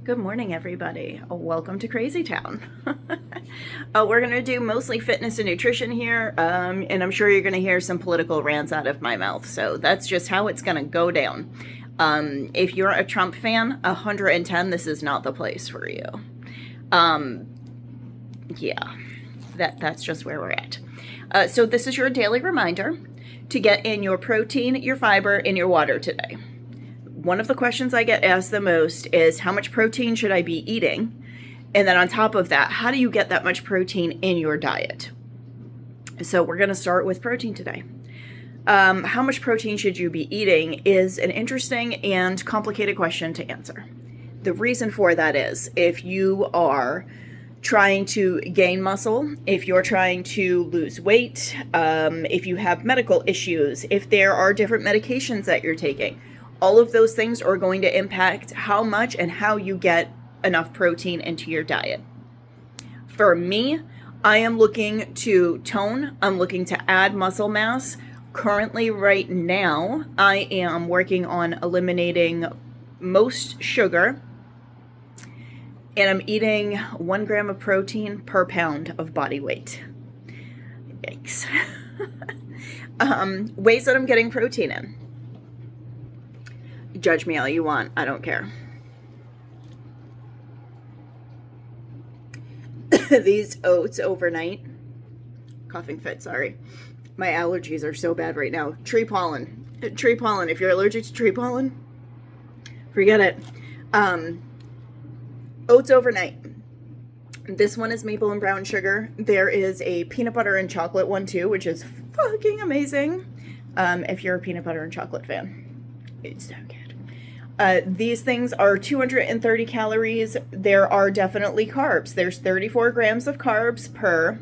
Good morning, everybody. Welcome to Crazy Town. We're going to do mostly fitness and nutrition here, and I'm sure you're going to hear some political rants out of my mouth, so that's just how it's going to go down. If you're a Trump fan, 110, this is not the place for you. Yeah, that's just where we're at. So this is your daily reminder to get in your protein, your fiber, and your water today. One of the questions I get asked the most is, how much protein should I be eating? And then on top of that, how do you get that much protein in your diet? So we're going to start with protein today. How much protein should you be eating is an interesting and complicated question to answer. The reason for that is, if you are trying to gain muscle, if you're trying to lose weight, if you have medical issues, if there are different medications that you're taking, all of those things are going to impact how much and how you get enough protein into your diet. For me, I am looking to tone. I'm looking to add muscle mass. Currently, right now, I am working on eliminating most sugar, and I'm eating 1 gram of protein per pound of body weight. Yikes. Ways that I'm getting protein in. Judge me all you want. I don't care. These oats overnight. Coughing fit, sorry. My allergies are so bad right now. Tree pollen. Tree pollen. If you're allergic to tree pollen, forget it. Oats overnight. This one is maple and brown sugar. There is a peanut butter and chocolate one too, which is fucking amazing. If you're a peanut butter and chocolate fan. It's so good. These things are 230 calories. There are definitely carbs. There's 34 grams of carbs per,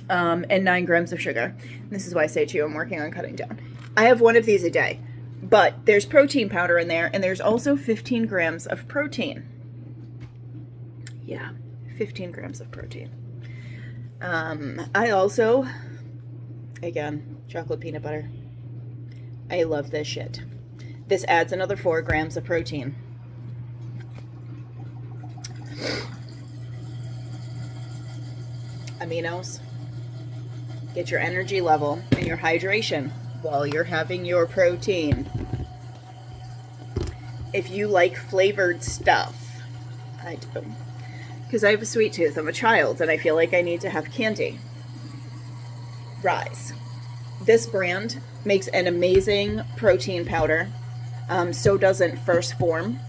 and 9 grams of sugar. This is why I say to you, I'm working on cutting down. I have one of these a day, but there's protein powder in there, and there's also 15 grams of protein. Yeah, 15 grams of protein. I also, again, chocolate peanut butter. I love this shit. This adds another 4 grams of protein. Aminos. Get your energy level and your hydration while you're having your protein. If you like flavored stuff, I do. Because I have a sweet tooth. I'm a child and I feel like I need to have candy. Rise. This brand makes an amazing protein powder. So doesn't First Form.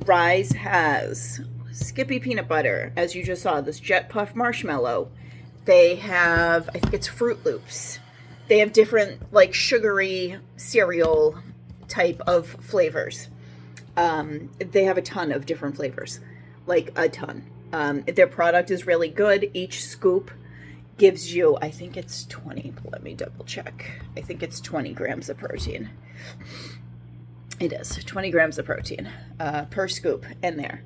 Rise has Skippy peanut butter, as you just saw, this Jet Puff marshmallow. They have, I think it's Fruit Loops. They have different, like, sugary cereal type of flavors. They have a ton of different flavors, like a ton. Their product is really good. Each scoop gives you, I think it's 20, let me double check. I think it's 20 grams of protein. It is 20 grams of protein per scoop in there.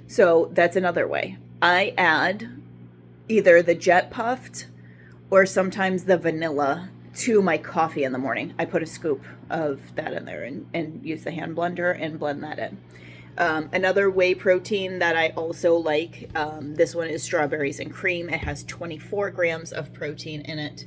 So that's another way. I add either the Jet Puffed or sometimes the vanilla to my coffee in the morning. I put a scoop of that in there and use the hand blender and blend that in. Another whey protein that I also like, this one is strawberries and cream. It has 24 grams of protein in it.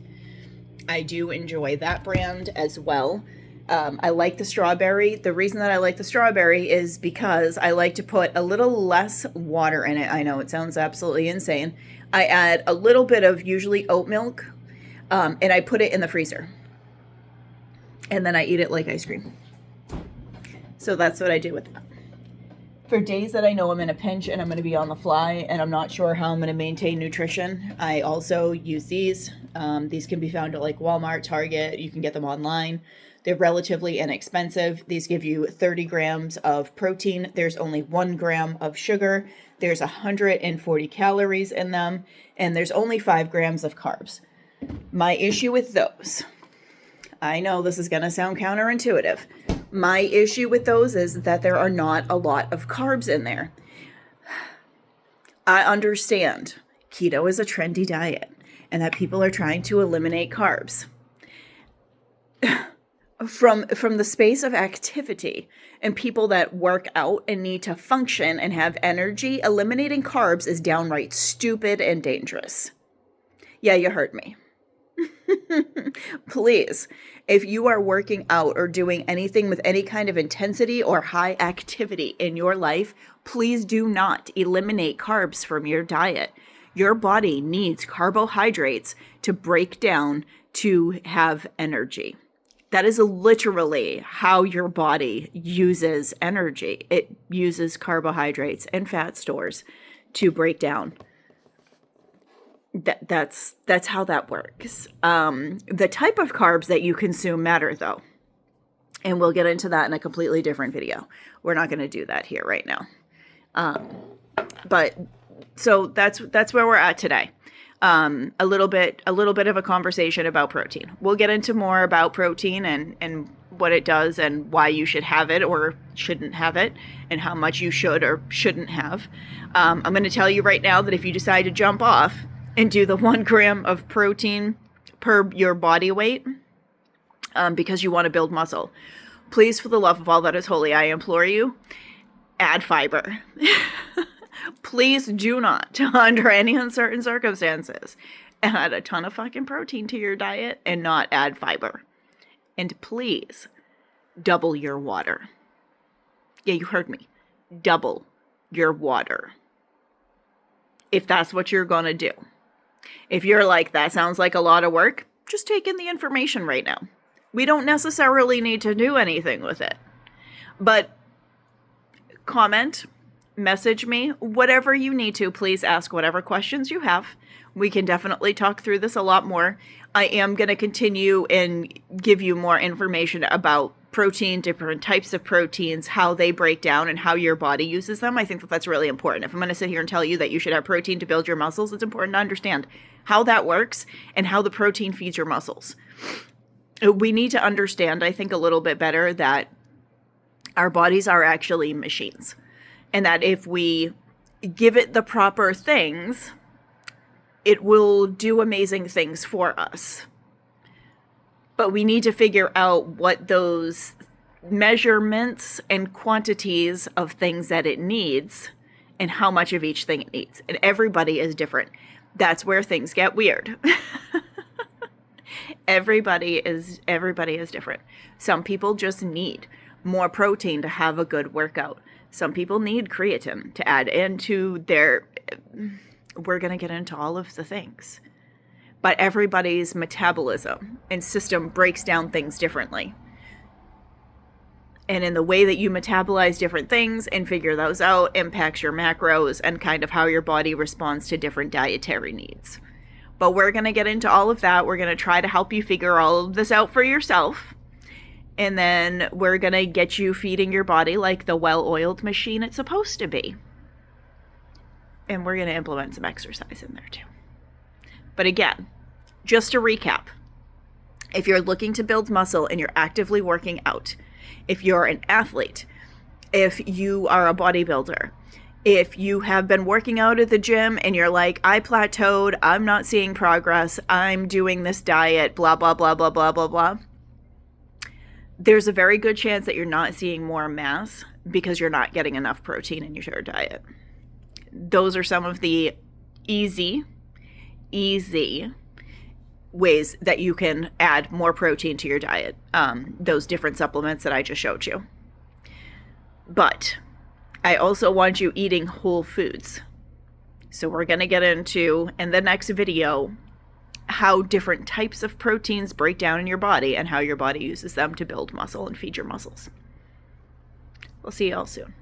I do enjoy that brand as well. I like the strawberry. The reason that I like the strawberry is because I like to put a little less water in it. I know it sounds absolutely insane. I add a little bit of usually oat milk, and I put it in the freezer. And then I eat it like ice cream. So that's what I do with that. For days that I know I'm in a pinch and I'm going to be on the fly and I'm not sure how I'm going to maintain nutrition, I also use these. These can be found at like Walmart, Target. You can get them online. They're relatively inexpensive. These give you 30 grams of protein. There's only 1 gram of sugar. There's 140 calories in them. And there's only 5 grams of carbs. My issue with those, I know this is going to sound counterintuitive. My issue with those is that there are not a lot of carbs in there. I understand keto is a trendy diet and that people are trying to eliminate carbs. from the space of activity and people that work out and need to function and have energy, eliminating carbs is downright stupid and dangerous. Yeah, you heard me. Please, if you are working out or doing anything with any kind of intensity or high activity in your life, please do not eliminate carbs from your diet. Your body needs carbohydrates to break down to have energy. That is literally how your body uses energy. It uses carbohydrates and fat stores to break down. That's how that works. The type of carbs that you consume matter, though. And we'll get into that in a completely different video. We're not going to do that here right now. But so that's where we're at today. A little bit of a conversation about protein. We'll get into more about protein and what it does and why you should have it or shouldn't have it and how much you should or shouldn't have. I'm going to tell you right now that if you decide to jump off and do the 1 gram of protein per your body weight, because you want to build muscle, please, for the love of all that is holy, I implore you, add fiber. Please do not, under any uncertain circumstances, add a ton of fucking protein to your diet and not add fiber. And please, double your water. Yeah, you heard me. Double your water. If that's what you're going to do. If you're like, that sounds like a lot of work, just take in the information right now. We don't necessarily need to do anything with it. But comment, message me, whatever you need to. Please ask whatever questions you have. We can definitely talk through this a lot more. I am going to continue and give you more information about protein, different types of proteins, how they break down and how your body uses them. I think that that's really important. If I'm going to sit here and tell you that you should have protein to build your muscles, it's important to understand how that works and how the protein feeds your muscles. We need to understand, I think, a little bit better that our bodies are actually machines. And that if we give it the proper things, it will do amazing things for us. But we need to figure out what those measurements and quantities of things that it needs and how much of each thing it needs. And everybody is different. That's where things get weird. Everybody is different. Some people just need more protein to have a good workout. Some people need creatine to add into their... We're going to get into all of the things. But everybody's metabolism and system breaks down things differently. And in the way that you metabolize different things and figure those out impacts your macros and kind of how your body responds to different dietary needs. But we're going to get into all of that. We're going to try to help you figure all of this out for yourself. And then we're going to get you feeding your body like the well-oiled machine it's supposed to be. And we're going to implement some exercise in there too. But again, just to recap, if you're looking to build muscle and you're actively working out, if you're an athlete, if you are a bodybuilder, if you have been working out at the gym and you're like, I plateaued, I'm not seeing progress, I'm doing this diet, blah, blah, blah, blah, blah, blah, blah, there's a very good chance that you're not seeing more mass because you're not getting enough protein in your diet. Those are some of the easy ways that you can add more protein to your diet. Those different supplements that I just showed you. But I also want you eating whole foods. So we're going to get into, in the next video, how different types of proteins break down in your body and how your body uses them to build muscle and feed your muscles. We'll see you all soon.